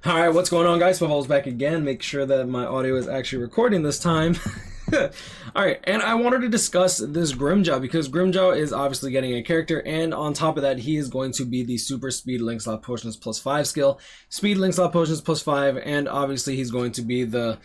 All right, what's going on, guys? WeBull's back again. Make sure that my audio is actually recording this time. All right, and I wanted to discuss this Grimmjow because Grimmjow is obviously getting a character, and on top of that, he is going to be the Super Speed Link Slot Potions +5 skill, Speed Link Slot Potions +5, and obviously he's going to be the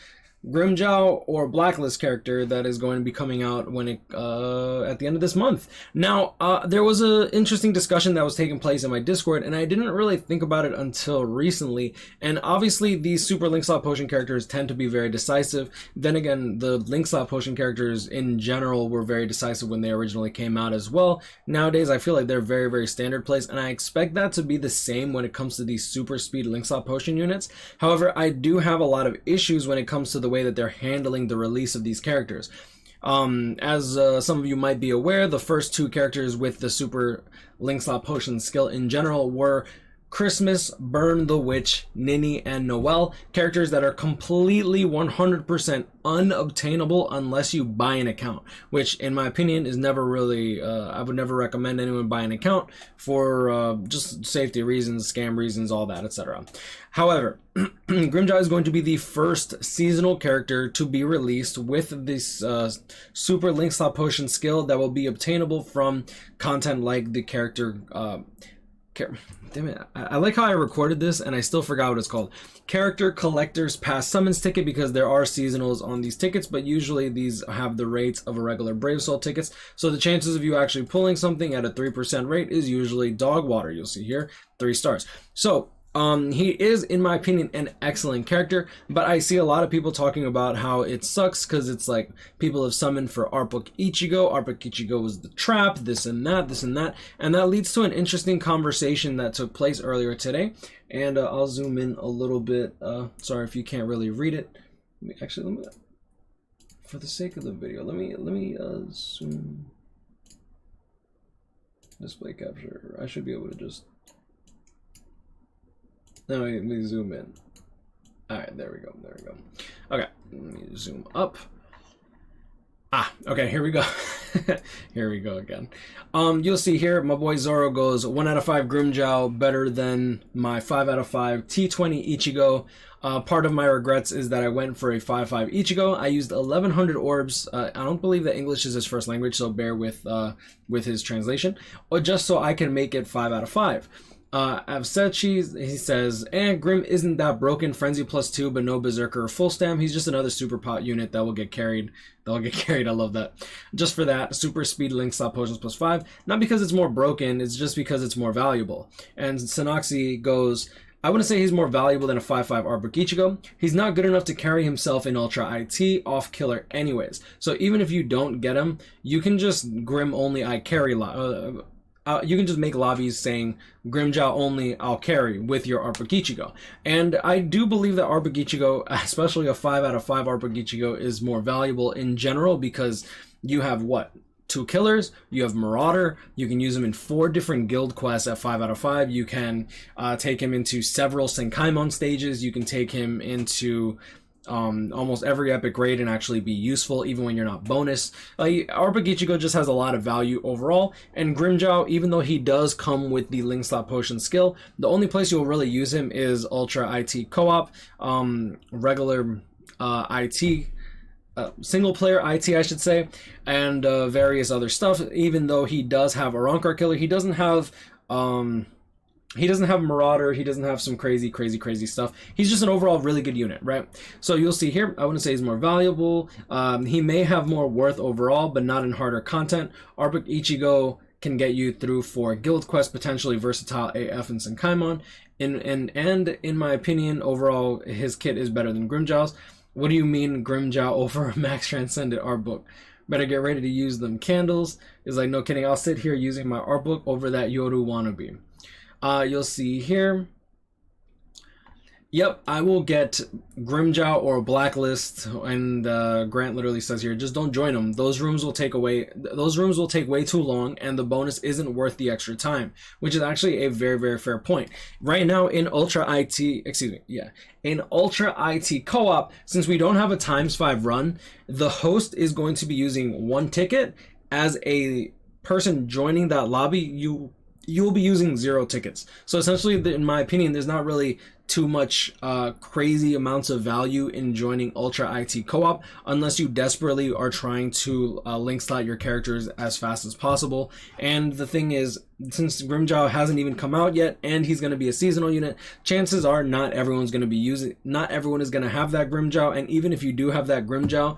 Grimmjow or Blacklist character that is going to be coming out when it at the end of this month. Now, there was an interesting discussion that was taking place in my Discord, and I didn't really think about it until recently. And obviously, these Super Link Slot Potion characters tend to be very decisive. Then again, the Link Slot Potion characters in general were very decisive when they originally came out as well. Nowadays, I feel like they're very, very standard plays, and I expect that to be the same when it comes to these Super Speed Link Slot Potion units. However, I do have a lot of issues when it comes to the way that they're handling the release of these characters. As some of you might be aware, the first two characters with the Super Link Slot Potion skill in general were Christmas, Burn the Witch, Ninny, and Noelle, characters that are completely 100% unobtainable unless you buy an account, which in my opinion is never really, I would never recommend anyone buy an account for just safety reasons, scam reasons, all that, etc. However, Grimmjow is going to be the first seasonal character to be released with this Super Link Slot Potion skill that will be obtainable from content like the character damn it, I like how I recorded this and I still forgot what it's called. Character Collector's Pass Summons ticket, because there are seasonals on these tickets, but usually these have the rates of a regular Brave Soul tickets. So the chances of you actually pulling something at a 3% rate is usually dog water. You'll see here, 3 stars. So he is, in my opinion, an excellent character, but I see a lot of people talking about how it sucks because it's like people have summoned for Art Book Ichigo. Art Book Ichigo was the trap, this and that, and that leads to an interesting conversation that took place earlier today. And I'll zoom in a little bit. Sorry if you can't really read it. Let me, for the sake of the video, let me zoom. Display capture. I should be able to just. Now let me zoom in. Alright, there we go. Okay, let me zoom up. Okay, here we go. Here we go again. You'll see here, my boy Zoro goes 1 out of 5 Grimmjow, better than my 5 out of 5 T20 Ichigo. Part of my regrets is that I went for a 5/5 Ichigo. I used 1100 orbs. I don't believe that English is his first language, so bear with his translation, or just so I can make it 5 out of 5. Avsechi, he says, Grimm isn't that broken. Frenzy +2, but no Berserker or Full Stam. He's just another super pot unit that will get carried. They'll get carried. I love that. Just for that, Super Speed Link Slot Potions +5. Not because it's more broken, it's just because it's more valuable. And Sanoxi goes, I wouldn't say he's more valuable than a 5/5 Art Book Ichigo. He's not good enough to carry himself in Ultra IT off killer anyways. So even if you don't get him, you can just Grimm only I carry you can just make lobbies saying Grimmjow only I'll carry with your Art Book Ichigo. And I do believe that Art Book Ichigo, especially a 5 out of 5 Art Book Ichigo, is more valuable in general because you have what? 2 killers, you have Marauder, you can use him in 4 different guild quests at 5 out of 5, you can take him into several Senkaimon stages, you can take him into almost every epic raid and actually be useful even when you're not bonus. Art Book Ichigo just has a lot of value overall, and Grimmjow, even though he does come with the Link Slot Potion skill, the only place you'll really use him is Ultra IT Co-op, regular IT, single player IT I should say, and various other stuff. Even though he does have a Rancor Killer, he doesn't have Marauder, he doesn't have some crazy stuff. He's just an overall really good unit, right? So you'll see here, I wouldn't say he's more valuable. He may have more worth overall, but not in harder content. Art Book Ichigo can get you through 4 guild quests, potentially versatile AF and Senkaimon. And in my opinion, overall, his kit is better than Grimmjow's. What do you mean Grimmjow over a Max Transcended Art Book? Better get ready to use them candles. It's like, no kidding, I'll sit here using my Art Book over that Yoru wannabe. You'll see here. Yep, I will get Grimmjow or Blacklist, and Grant literally says here, just don't join them. Those rooms will take way too long, and the bonus isn't worth the extra time, which is actually a very, very fair point. Right now in Ultra IT, in Ultra IT Co-op, since we don't have a ×5 run, the host is going to be using 1 ticket as a person joining that lobby. you'll be using 0 tickets. So essentially, in my opinion, there's not really too much crazy amounts of value in joining Ultra IT co-op unless you desperately are trying to link slot your characters as fast as possible. And the thing is, since Grimmjow hasn't even come out yet and he's going to be a seasonal unit, chances are not everyone is going to have that Grimmjow. And even if you do have that Grimmjow,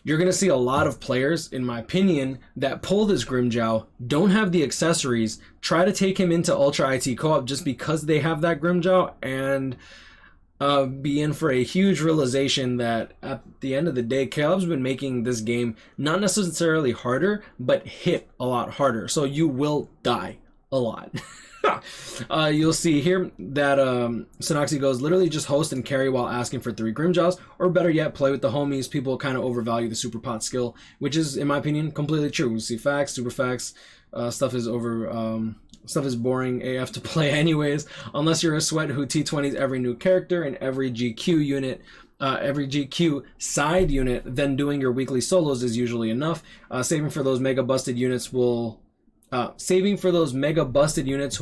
you're going to see a lot of players, in my opinion, that pull this Grimmjow, don't have the accessories, try to take him into Ultra IT Co-op just because they have that Grimmjow, and be in for a huge realization that at the end of the day, KLab's been making this game not necessarily harder, but hit a lot harder. So you will die a lot. You'll see here that Synoxy goes, literally just host and carry while asking for 3 Grimmjows, or better yet, play with the homies. People kind of overvalue the super pot skill, which is, in my opinion, completely true. We see facts, super facts, stuff is boring AF to play anyways, unless you're a sweat who T20s every new character and every GQ unit. Every GQ side unit, then doing your weekly solos is usually enough. Saving for those mega busted units who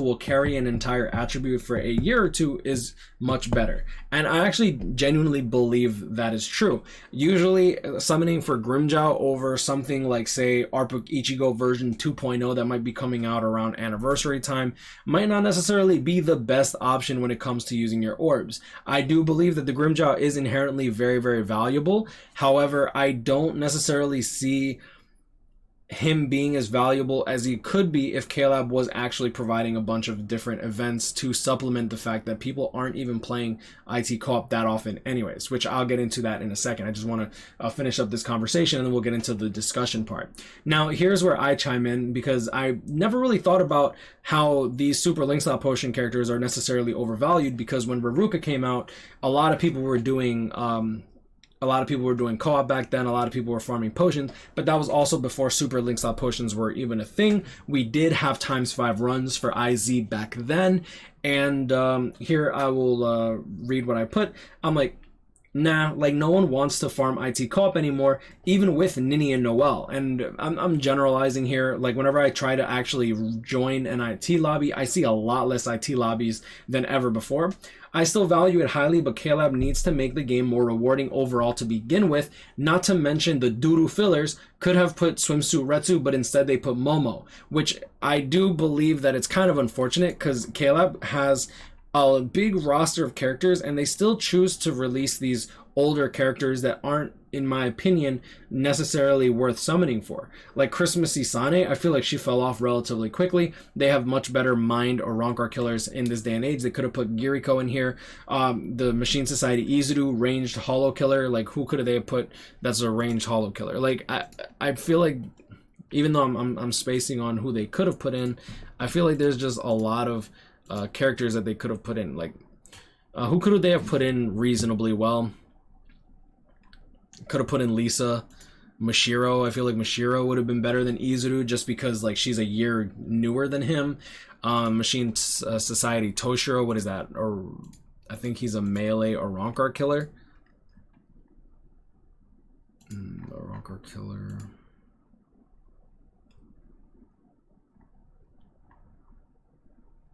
will carry an entire attribute for a year or two is much better. And I actually genuinely believe that is true. Usually summoning for Grimmjow over something like, say, Artbook Ichigo version 2.0 that might be coming out around anniversary time might not necessarily be the best option when it comes to using your orbs. I do believe that the Grimmjow is inherently very, very valuable. However, I don't necessarily see him being as valuable as he could be if KLab was actually providing a bunch of different events to supplement the fact that people aren't even playing IT co-op that often anyways, which I'll get into that in a second. I just want to finish up this conversation and then we'll get into the discussion part. Now, here's where I chime in, because I never really thought about how these super link slot potion characters are necessarily overvalued, because when Raruka came out, a lot of people were doing co-op back then. A lot of people were farming potions, but that was also before super link slot potions were even a thing. We did have ×5 runs for IZ back then. And here I will read what I put. I'm like, nah, like no one wants to farm IT co-op anymore, even with Nini and Noelle. And I'm generalizing here. Like whenever I try to actually join an IT lobby, I see a lot less IT lobbies than ever before. I still value it highly, but KLab needs to make the game more rewarding overall to begin with, not to mention the doo-doo fillers could have put Swimsuit Retsu, but instead they put Momo, which I do believe that it's kind of unfortunate because KLab has a big roster of characters and they still choose to release these older characters that aren't, in my opinion, necessarily worth summoning for. Like Christmas Isane, I feel like she fell off relatively quickly. They have much better mind or Rancor killers in this day and age. They could have put Giriko in here. The Machine Society Izuru, ranged holo killer. Like who could they have put that's a ranged holo killer? Like I feel like, even though I'm spacing on who they could have put in, I feel like there's just a lot of characters that they could have put in. Like who could they have put in reasonably well? Could have put in Lisa. Mashiro, I feel like Mashiro would have been better than Izuru just because like she's a year newer than him. Machine Society Toshiro, what is that? Or I think he's a melee or Rancor killer. A Rancor killer.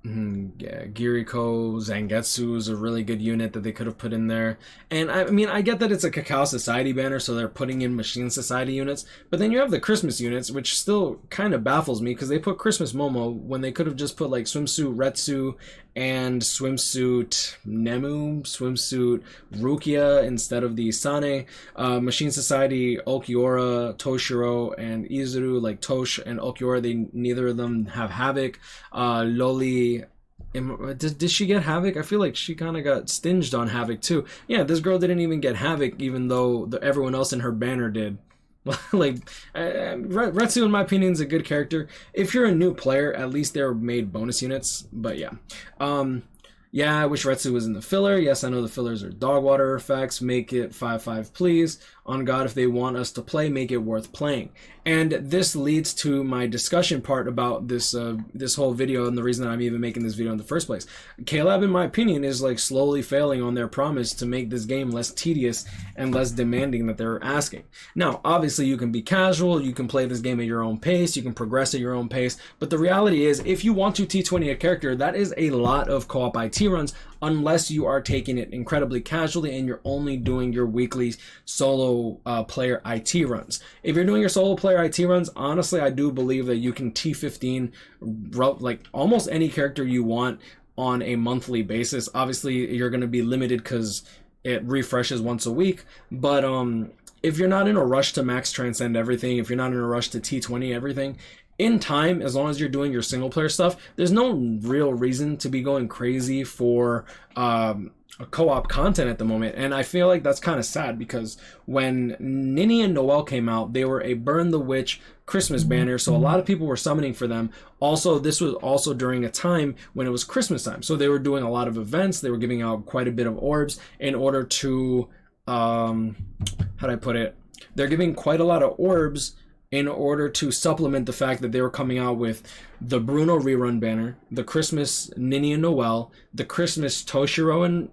Yeah, Giriko, Zangetsu is a really good unit that they could have put in there. And I mean, I get that it's a Cacao Society banner, so they're putting in Machine Society units. But then you have the Christmas units, which still kind of baffles me because they put Christmas Momo when they could have just put like Swimsuit Retsu and Swimsuit Nemu, Swimsuit Rukia instead of the Sane. Machine Society, Okiora, Toshiro, and Izuru, like Tosh and Okiora, neither of them have Havoc. Loli, did she get Havoc? I feel like she kind of got stinged on Havoc too. Yeah, this girl didn't even get Havoc, even though everyone else in her banner did. Like, Retsu, in my opinion, is a good character. If you're a new player, at least they're made bonus units. But yeah. Yeah, I wish Retsu was in the filler. Yes, I know the fillers are dog water effects. Make it 5-5, please. On God, if they want us to play, make it worth playing. And this leads to my discussion part about this this whole video and the reason that I'm even making this video in the first place. KLab, in my opinion, is like slowly failing on their promise to make this game less tedious and less demanding that they're asking. Now, obviously, you can be casual, you can play this game at your own pace, you can progress at your own pace, but the reality is, if you want to T20 a character, that is a lot of co-op IT runs, unless you are taking it incredibly casually and you're only doing your weekly solo player IT runs. If you're doing your solo player IT runs, honestly, I do believe that you can T15 like almost any character you want on a monthly basis. Obviously, you're going to be limited because it refreshes once a week, but if you're not in a rush to max transcend everything, if you're not in a rush to T20 everything, in time, as long as you're doing your single player stuff, there's no real reason to be going crazy for co-op content at the moment. And I feel like that's kind of sad, because when Nini and Noelle came out, they were a Burn the Witch Christmas banner, so a lot of people were summoning for them. Also, this was also during a time when it was Christmas time, so they were doing a lot of events. They were giving out quite a bit of orbs in order to how do I put it? They're giving quite a lot of orbs in order to supplement the fact that they were coming out with the Bruno rerun banner, the Christmas Nini and Noelle, the Christmas Toshiro and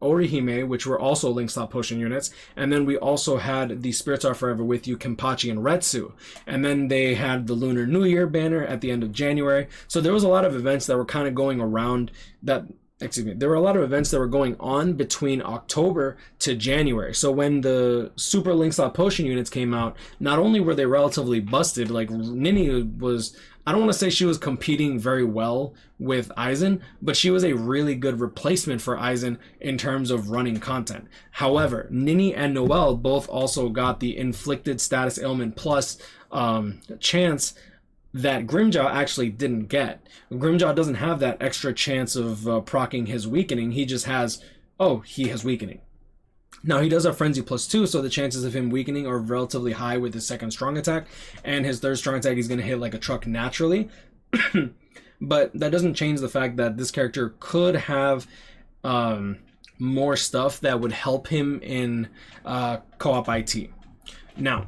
Orihime, which were also Link Stop Potion units, and then we also had the Spirits Are Forever With You, Kenpachi, and Retsu, and then they had the Lunar New Year banner at the end of January. So there was a lot of events that were kind of going around that. Excuse me, there were a lot of events that were going on between October to January. So when the Super Link Slot Potion units came out, not only were they relatively busted, like Nini was, I don't want to say she was competing very well with Aizen, but she was a really good replacement for Aizen in terms of running content. However, Nini and Noelle both also got the Inflicted Status Ailment Plus chance that Grimmjow actually didn't get. Grimmjow doesn't have that extra chance of proccing his weakening. He just has, he has weakening. Now, he does have Frenzy +2, so the chances of him weakening are relatively high with his second strong attack, and his third strong attack he's going to hit like a truck naturally. But that doesn't change the fact that this character could have more stuff that would help him in co-op IT. Now,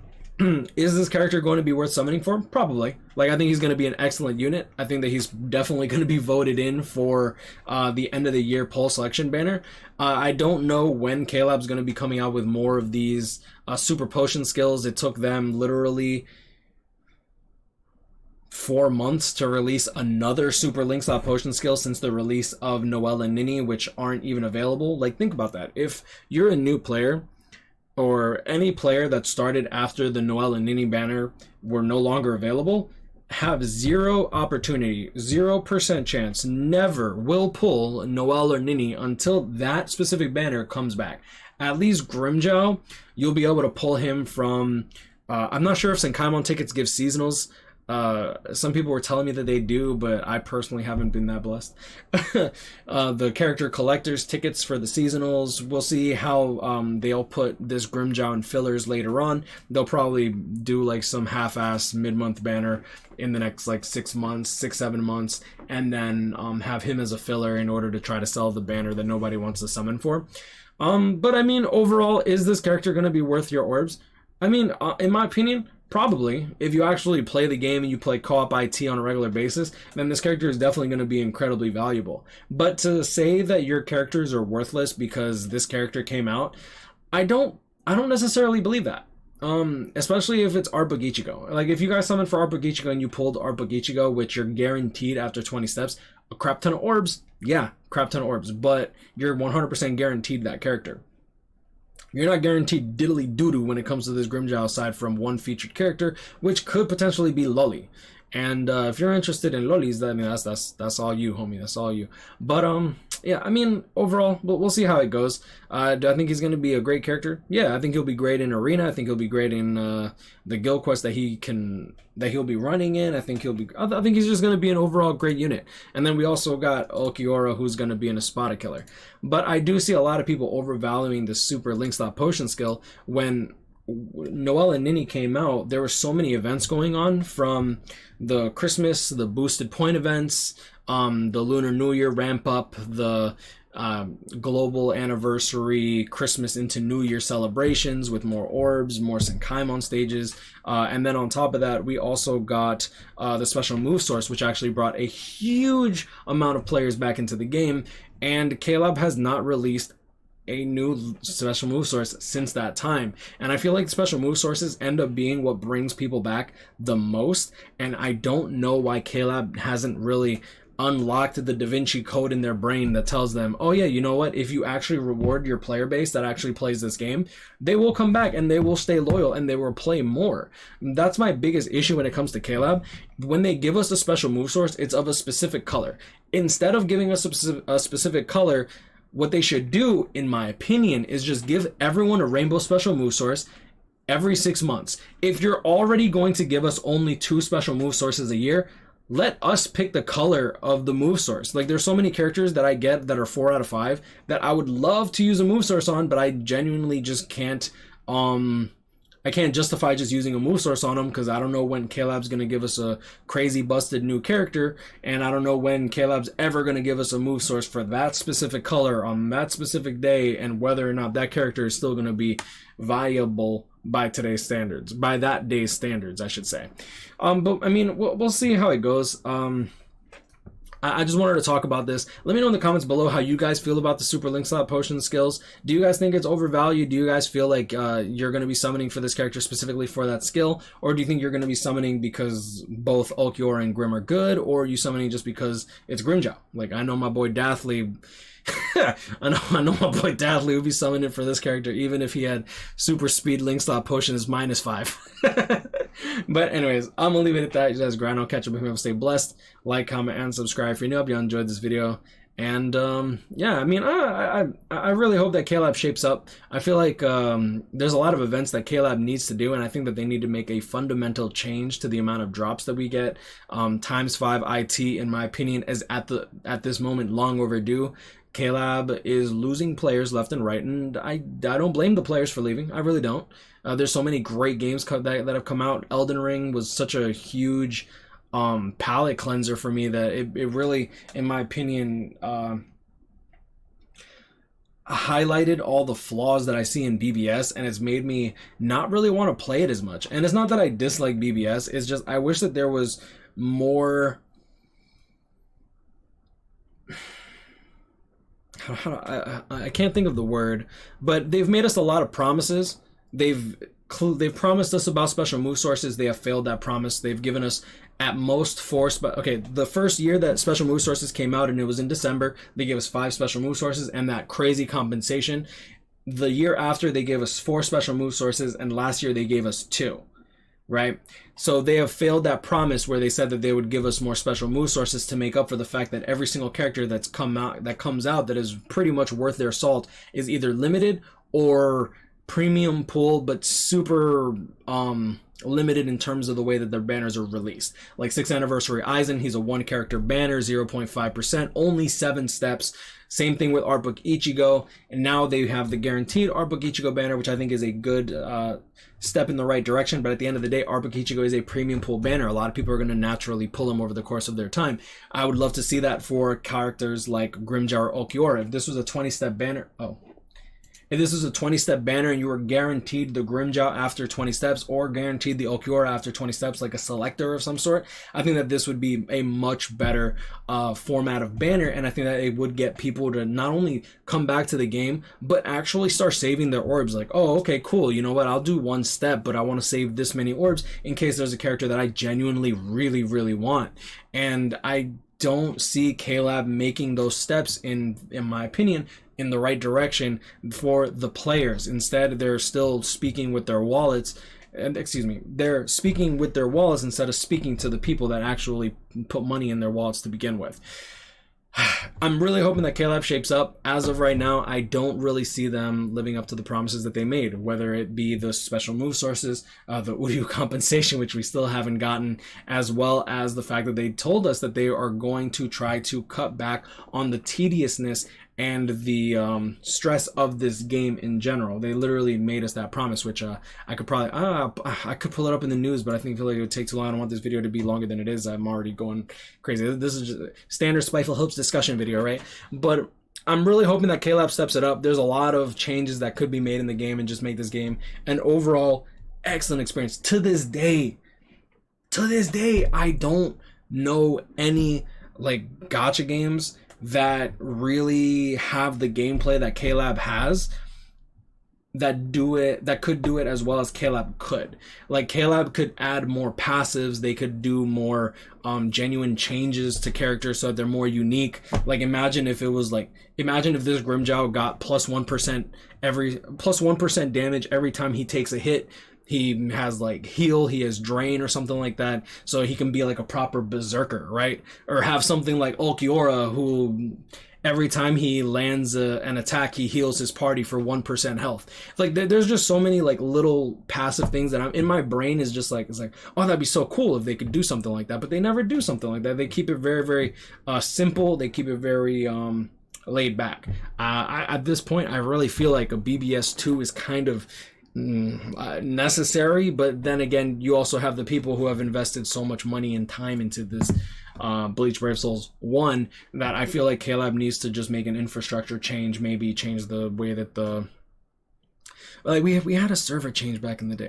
is this character going to be worth summoning for? Probably. Like, I think he's going to be an excellent unit. I think that he's definitely going to be voted in for the end of the year poll selection banner. I don't know when KLab's going to be coming out with more of these super potion skills. It took them literally 4 months to release another super Link Slot Potion skill since the release of Noelle and Nini, which aren't even available. Like, think about that. If you're a new player, or any player that started after the Noelle and Nini banner were no longer available, have zero opportunity, 0% chance, never will pull Noelle or Nini until that specific banner comes back. At least Grimmjow, you'll be able to pull him from, I'm not sure if Senkaimon tickets give seasonals. Some people were telling me that they do, but I personally haven't been that blessed. The character collectors tickets for the seasonals, we'll see how they'll put this Grimmjow in fillers later on. They'll probably do like some half-ass mid-month banner in the next like 6 months, 7 months, and then have him as a filler in order to try to sell the banner that nobody wants to summon for. But I mean, overall, is this character going to be worth your orbs? I mean, in my opinion, probably. If you actually play the game and you play co-op IT on a regular basis, then this character is definitely going to be incredibly valuable. But to say that your characters are worthless because this character came out, I don't necessarily believe that. Especially if it's Art Ichigo. Like, if you guys summon for Art Ichigo and you pulled Art Ichigo, which you're guaranteed after 20 steps, a crap ton of orbs, yeah, crap ton of orbs, but you're 100% guaranteed that character. You're not guaranteed diddly doo-doo when it comes to this Grimmjow, aside from one featured character, which could potentially be Loli. And if you're interested in lolis, I mean, that's all you, homie. That's all you. But yeah, I mean, overall, we'll see how it goes. Do I think he's going to be a great character? Yeah, I think he'll be great in Arena. I think he'll be great in the guild quest that he'll be running in. I think he's just going to be an overall great unit. And then we also got Ulquiorra, who's going to be an Espada killer. But I do see a lot of people overvaluing the super Link Slot Potion skill. When Noelle and Nini came out, there were so many events going on, from the Christmas, the boosted point events, the Lunar New Year ramp up, the global anniversary, Christmas into New Year celebrations with more orbs, more Senkaimon stages, and then on top of that, we also got the special move source, which actually brought a huge amount of players back into the game, and KLab has not released a new special move source since that time. And I feel like special move sources end up being what brings people back the most, and I don't know why KLab hasn't really unlocked the Da Vinci Code in their brain that tells them, oh yeah, you know what, if you actually reward your player base that actually plays this game, they will come back and they will stay loyal and they will play more. That's my biggest issue when it comes to KLab. When they give us a special move source, it's of a specific color. Instead of giving us a specific color, what they should do, in my opinion, is just give everyone a rainbow special move source every 6 months. If you're already going to give us only 2 special move sources a year, let us pick the color of the move source. Like, there's so many characters that I get that are 4 out of 5 that I would love to use a move source on, but I genuinely just can't I can't justify just using a move source on them, because I don't know when KLab's going to give us a crazy busted new character, and I don't know when KLab's ever going to give us a move source for that specific color on that specific day, and whether or not that character is still going to be viable by today's standards, by that day's standards, I should say. But I mean, we'll see how it goes. I just wanted to talk about this. Let me know in the comments below how you guys feel about the Super Link Slot Potion skills. Do you guys think it's overvalued? Do you guys feel like you're going to be summoning for this character specifically for that skill? Or do you think you're going to be summoning because both Ulquiorra and Grimm are good? Or are you summoning just because it's Grimmjow? Like, I know my boy Dathly... I know my boy Dathly would be summoning for this character even if he had super speed link slot potions -5. But anyways, I'm gonna leave it at that. You guys grind. I'll catch up with you. Stay blessed. Like, comment, and subscribe if you're new. Hope you enjoyed this video. And yeah, I mean, I really hope that KLab shapes up. I feel like there's a lot of events that KLab needs to do, and I think that they need to make a fundamental change to the amount of drops that we get. ×5 IT, in my opinion, is at this moment long overdue. KLab is losing players left and right, and I don't blame the players for leaving. I really don't. There's so many great games that have come out. Elden Ring was such a huge palate cleanser for me that it really, in my opinion, highlighted all the flaws that I see in BBS, and it's made me not really want to play it as much. And it's not that I dislike BBS, it's just I wish that there was more... I can't think of the word, but they've made us a lot of promises. They've promised us about special move sources. They have failed that promise. They've given us at most 4 the first year that special move sources came out, and it was in December, they gave us 5 special move sources and that crazy compensation. The year after, they gave us 4 special move sources, and last year they gave us 2. Right? So they have failed that promise where they said that they would give us more special move sources to make up for the fact that every single character that comes out that is pretty much worth their salt is either limited or premium pool, but super limited in terms of the way that their banners are released. Like 6th Anniversary Aizen, he's a 1 character banner, 0.5%, only 7 steps. Same thing with Art Book Ichigo, and now they have the guaranteed Art Book Ichigo banner, which I think is a good step in the right direction. But at the end of the day, Art Book Ichigo is a premium pool banner. A lot of people are going to naturally pull him over the course of their time. I would love to see that for characters like Grimmjow or Ulquiorra. If this was a 20-step banner... If this was a 20-step banner and you were guaranteed the Grimmjow after 20 steps, or guaranteed the Ulquiorra after 20 steps, like a selector of some sort, I think that this would be a much better format of banner, and I think that it would get people to not only come back to the game, but actually start saving their orbs. Like, oh, okay, cool, you know what, I'll do 1 step, but I want to save this many orbs in case there's a character that I genuinely really, really want. And I don't see KLab making those steps, in my opinion, in the right direction for the players. Instead, they're still speaking with their wallets, and they're speaking with their wallets instead of speaking to the people that actually put money in their wallets to begin with. I'm really hoping that KLab shapes up. As of right now, I don't really see them living up to the promises that they made, whether it be the special move sources, the Uryu compensation, which we still haven't gotten, as well as the fact that they told us that they are going to try to cut back on the tediousness and the stress of this game in general. They literally made us that promise, which I could probably I could pull it up in the news, but I feel like it would take too long. I don't want this video to be longer than it is. I'm already going crazy. This is just a standard Spiteful Hopes discussion video, right? But I'm really hoping that KLab steps it up. There's a lot of changes that could be made in the game and just make this game an overall excellent experience. To this day, I don't know any like gacha games that really have the gameplay that KLab has that could do it as well as KLab could. Like KLab could add more passives, they could do more genuine changes to characters so that they're more unique. Like imagine if this Grimmjow got plus 1% damage every time he takes a hit. He has like heal, he has drain or something like that, so he can be like a proper berserker, right? Or have something like Ulquiorra, who every time he lands an attack, he heals his party for 1% health. Like there's just so many like little passive things that I'm in my brain is just like, it's like, oh, that'd be so cool if they could do something like that, but they never do something like that. They keep it very, very simple. They keep it very laid back. At this point, I really feel like a BBS 2 is kind of necessary, but then again, you also have the people who have invested so much money and time into this Bleach Brave Souls 1 that I feel like KLab needs to just make an infrastructure change, maybe change the way that like we had a server change back in the day.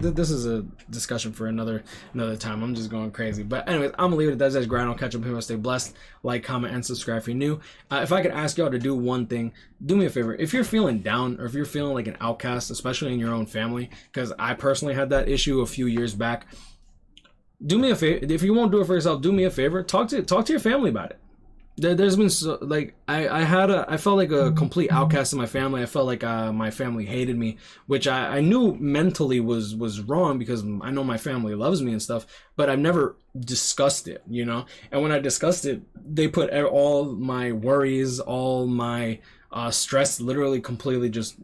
This is a discussion for another time. I'm just going crazy. But anyways, I'm gonna leave it at that. That's Grind. I'll catch up with you. Stay blessed. Like, comment, and subscribe if you're new. If I could ask y'all to do one thing, do me a favor. If you're feeling down or if you're feeling like an outcast, especially in your own family, because I personally had that issue a few years back, do me a favor. If you won't do it for yourself, do me a favor. Talk to your family about it. There's been so, like I felt like a complete outcast in my family. I felt like my family hated me, which I knew mentally was wrong because I know my family loves me and stuff, but I've never discussed it, you know. And when I discussed it, they put all my worries, all my stress, literally completely just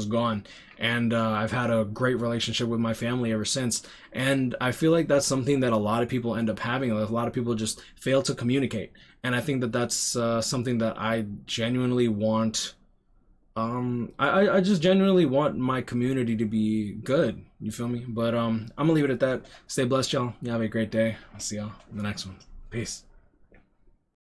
gone. And I've had a great relationship with my family ever since. And I feel like that's something that a lot of people end up having. A lot of people just fail to communicate. And I think that that's something that I genuinely want. I just genuinely want my community to be good. You feel me? But I'm going to leave it at that. Stay blessed, y'all. You have a great day. I'll see y'all in the next one. Peace.